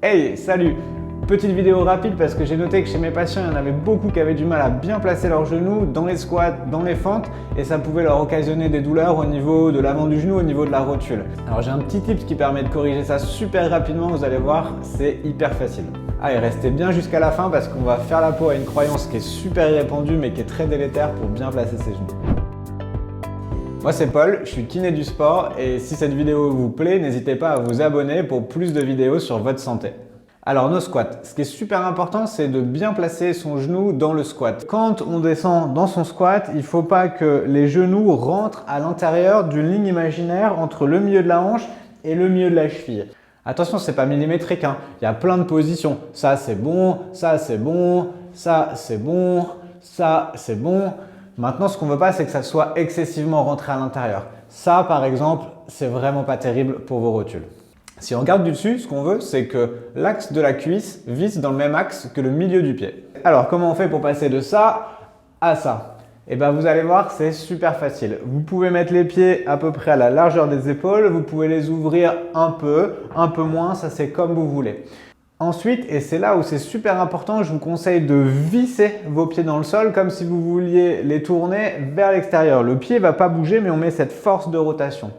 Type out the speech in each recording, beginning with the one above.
Hey, salut! Petite vidéo rapide parce que j'ai noté que chez mes patients, il y en avait beaucoup qui avaient du mal à bien placer leurs genoux dans les squats, dans les fentes et ça pouvait leur occasionner des douleurs au niveau de l'avant du genou, au niveau de la rotule. Alors j'ai un petit tip qui permet de corriger ça super rapidement, vous allez voir, c'est hyper facile. Allez, restez bien jusqu'à la fin parce qu'on va faire la peau à une croyance qui est super répandue mais qui est très délétère pour bien placer ses genoux. Moi c'est Paul, je suis kiné du sport et si cette vidéo vous plaît, n'hésitez pas à vous abonner pour plus de vidéos sur votre santé. Alors nos squats, ce qui est super important, c'est de bien placer son genou dans le squat. Quand on descend dans son squat, il ne faut pas que les genoux rentrent à l'intérieur d'une ligne imaginaire entre le milieu de la hanche et le milieu de la cheville. Attention, c'est pas millimétrique, hein. Il y a plein de positions. Ça c'est bon, ça c'est bon, ça c'est bon, ça c'est bon. Maintenant, ce qu'on ne veut pas, c'est que ça soit excessivement rentré à l'intérieur. Ça, par exemple, c'est vraiment pas terrible pour vos rotules. Si on regarde du dessus, ce qu'on veut, c'est que l'axe de la cuisse vise dans le même axe que le milieu du pied. Alors, comment on fait pour passer de ça à ça? Eh bien, vous allez voir, c'est super facile. Vous pouvez mettre les pieds à peu près à la largeur des épaules. Vous pouvez les ouvrir un peu moins, ça c'est comme vous voulez. Ensuite, et c'est là où c'est super important, je vous conseille de visser vos pieds dans le sol comme si vous vouliez les tourner vers l'extérieur. Le pied ne va pas bouger, mais on met cette force de rotation.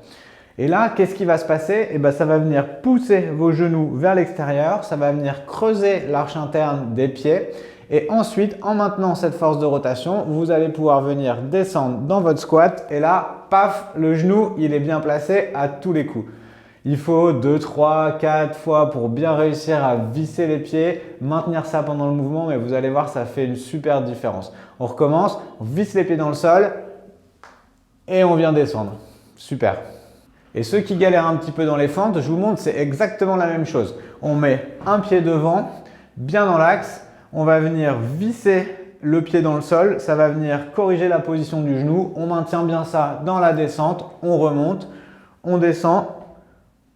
Et là, qu'est-ce qui va se passer? Eh bien, ça va venir pousser vos genoux vers l'extérieur, ça va venir creuser l'arche interne des pieds. Et ensuite, en maintenant cette force de rotation, vous allez pouvoir venir descendre dans votre squat. Et là, paf, le genou, il est bien placé à tous les coups. Il faut 2, 3, 4 fois pour bien réussir à visser les pieds, maintenir ça pendant le mouvement, mais vous allez voir, ça fait une super différence. On recommence, on visse les pieds dans le sol et on vient descendre. Super. Et ceux qui galèrent un petit peu dans les fentes, je vous montre, c'est exactement la même chose. On met un pied devant, bien dans l'axe, on va venir visser le pied dans le sol, ça va venir corriger la position du genou, on maintient bien ça dans la descente, on remonte, on descend,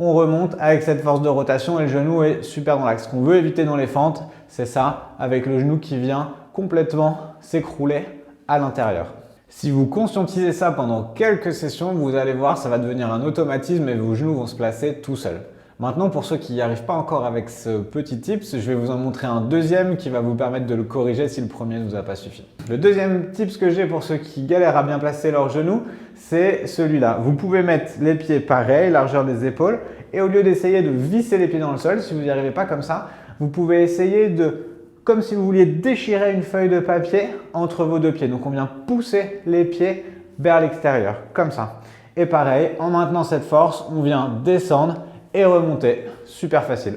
on remonte avec cette force de rotation et le genou est super dans l'axe. Ce qu'on veut éviter dans les fentes, c'est ça, avec le genou qui vient complètement s'écrouler à l'intérieur. Si vous conscientisez ça pendant quelques sessions, vous allez voir, ça va devenir un automatisme et vos genoux vont se placer tout seuls. Maintenant, pour ceux qui n'y arrivent pas encore avec ce petit tips, je vais vous en montrer un deuxième qui va vous permettre de le corriger si le premier ne vous a pas suffi. Le deuxième tips que j'ai pour ceux qui galèrent à bien placer leurs genoux, c'est celui-là. Vous pouvez mettre les pieds pareil, largeur des épaules, et au lieu d'essayer de visser les pieds dans le sol, si vous n'y arrivez pas comme ça, vous pouvez essayer de, comme si vous vouliez déchirer une feuille de papier entre vos deux pieds. Donc on vient pousser les pieds vers l'extérieur, comme ça. Et pareil, en maintenant cette force, on vient descendre et remonter. Super facile.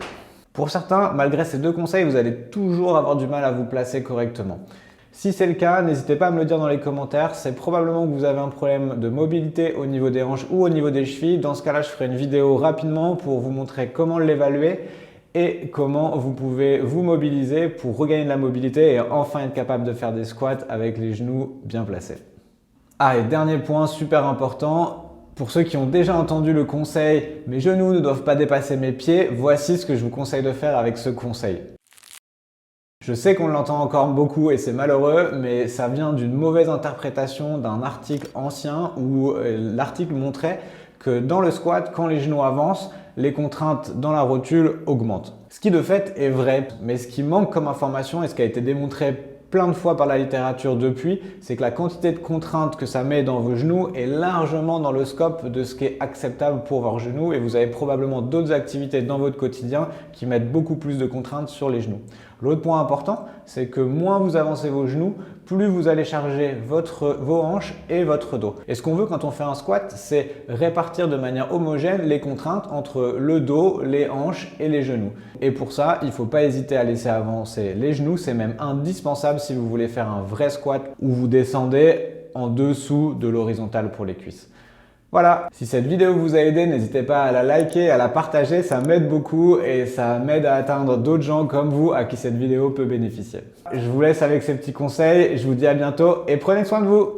Pour certains, malgré ces deux conseils, vous allez toujours avoir du mal à vous placer correctement. Si c'est le cas, n'hésitez pas à me le dire dans les commentaires. C'est probablement que vous avez un problème de mobilité au niveau des hanches ou au niveau des chevilles. Dans ce cas-là, je ferai une vidéo rapidement pour vous montrer comment l'évaluer et comment vous pouvez vous mobiliser pour regagner de la mobilité et enfin être capable de faire des squats avec les genoux bien placés. Ah, et dernier point super important. Pour ceux qui ont déjà entendu le conseil « mes genoux ne doivent pas dépasser mes pieds », voici ce que je vous conseille de faire avec ce conseil. Je sais qu'on l'entend encore beaucoup et c'est malheureux, mais ça vient d'une mauvaise interprétation d'un article ancien où l'article montrait que dans le squat, quand les genoux avancent, les contraintes dans la rotule augmentent. Ce qui de fait est vrai, mais ce qui manque comme information et ce qui a été démontré plein de fois par la littérature depuis, c'est que la quantité de contraintes que ça met dans vos genoux est largement dans le scope de ce qui est acceptable pour vos genoux et vous avez probablement d'autres activités dans votre quotidien qui mettent beaucoup plus de contraintes sur les genoux. L'autre point important, c'est que moins vous avancez vos genoux, plus vous allez charger vos hanches et votre dos. Et ce qu'on veut quand on fait un squat, c'est répartir de manière homogène les contraintes entre le dos, les hanches et les genoux. Et pour ça, il ne faut pas hésiter à laisser avancer les genoux, c'est même indispensable si vous voulez faire un vrai squat où vous descendez en dessous de l'horizontale pour les cuisses. Voilà, si cette vidéo vous a aidé, n'hésitez pas à la liker, à la partager, ça m'aide beaucoup et ça m'aide à atteindre d'autres gens comme vous à qui cette vidéo peut bénéficier. Je vous laisse avec ces petits conseils, je vous dis à bientôt et prenez soin de vous.